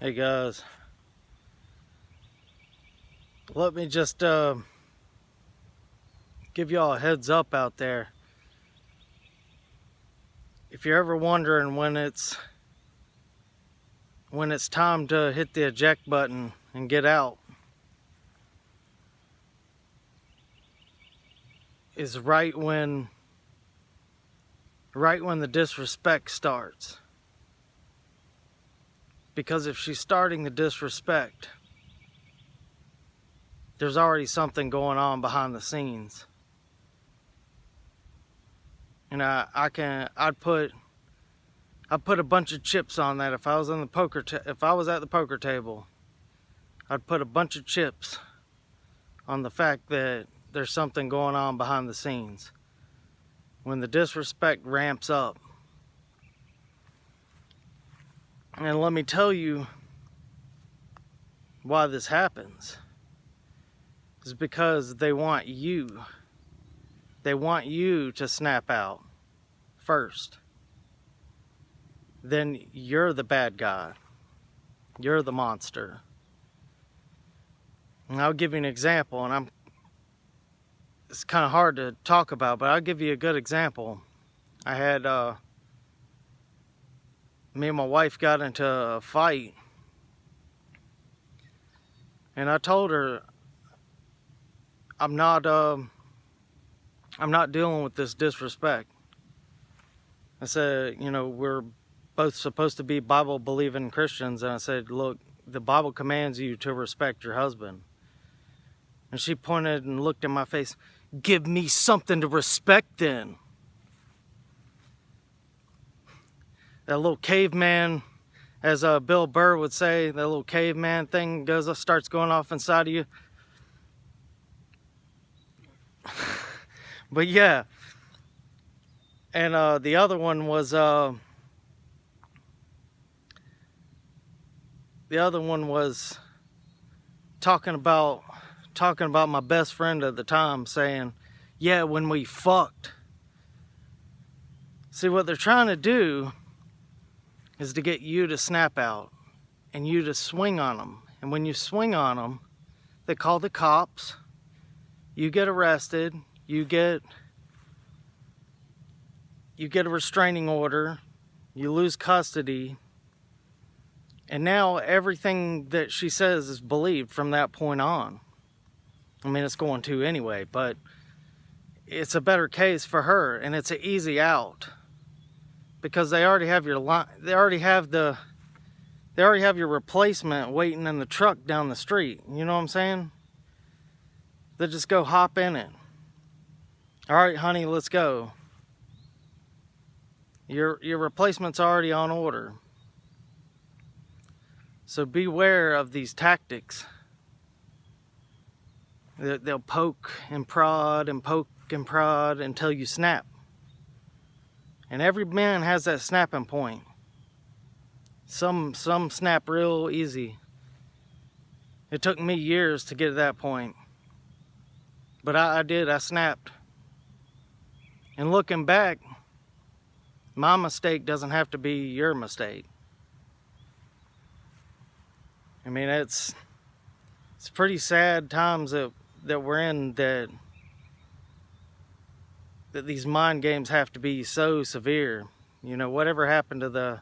Hey guys, let me just give y'all a heads up out there. If you're ever wondering when it's time to hit the eject button and get out, is right when the disrespect starts. Because if she's starting the disrespect, there's already something going on behind the scenes. And I'd put a bunch of chips on that. If I was at the poker table, I'd put a bunch of chips on the fact that there's something going on behind the scenes. When the disrespect ramps up. And let me tell you why this happens. It's because they want you. They want you to snap out first. Then you're the bad guy. You're the monster. And I'll give you an example, and it's kind of hard to talk about, but I'll give you a good example. I had me and my wife got into a fight, and I told her I'm not dealing with this disrespect. I said, we're both supposed to be Bible believing Christians, and I said, look, the Bible commands you to respect your husband. And she pointed and looked in my face. Give me something to respect then. That little caveman, as Bill Burr would say, that little caveman thing starts going off inside of you. But yeah. And the other one was talking about my best friend at the time, saying, yeah, when we fucked. See, what they're trying to do is to get you to snap out and you to swing on them. And when you swing on them, they call the cops. You get arrested. You get a restraining order. You lose custody. And now everything that she says is believed from that point on. I mean, it's going to anyway, but it's a better case for her, and it's an easy out. Because they already have your replacement waiting in the truck down the street. You know what I'm saying? They just go hop in it. All right, honey, let's go. Your replacement's already on order. So beware of these tactics. They'll poke and prod until you snap. And every man has that snapping point. Some snap real easy. It took me years to get to that point. But I did. I snapped. And looking back, my mistake doesn't have to be your mistake. I mean, it's pretty sad times that we're in, that these mind games have to be so severe. Whatever happened to the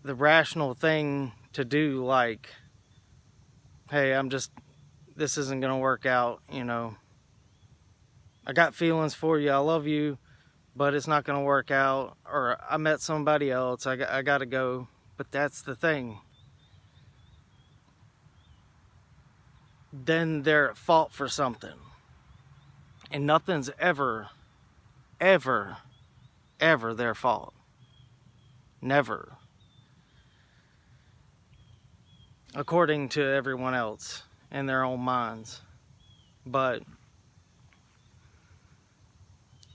rational thing to do, like, hey, this isn't gonna work out, I got feelings for you, I love you, but it's not gonna work out, or I met somebody else, I gotta go. But that's the thing. Then they're at fault for something. And nothing's ever their fault. Never. According to everyone else in their own minds. But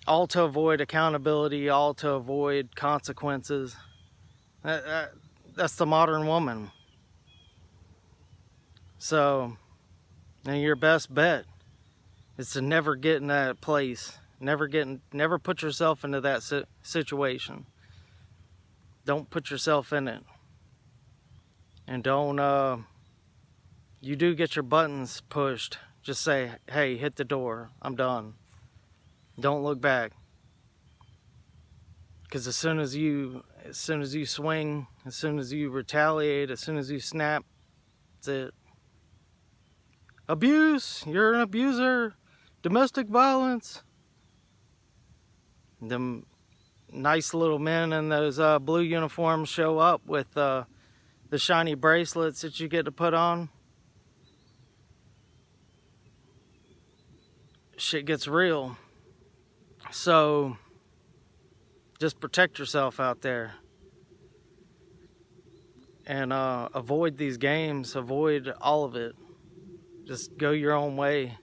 all to avoid accountability, all to avoid consequences. That's the modern woman. So, and your best bet is to never get in that place. Never put yourself into that situation. Don't put yourself in it. And don't, you do get your buttons pushed, just say, hey, hit the door, I'm done. Don't look back. Because as soon as you swing, as soon as you retaliate, as soon as you snap, that's it. Abuse, you're an abuser, domestic violence. Them nice little men in those blue uniforms show up with the shiny bracelets that you get to put on. Shit gets real. So just protect yourself out there. And avoid these games, avoid all of it. Just go your own way.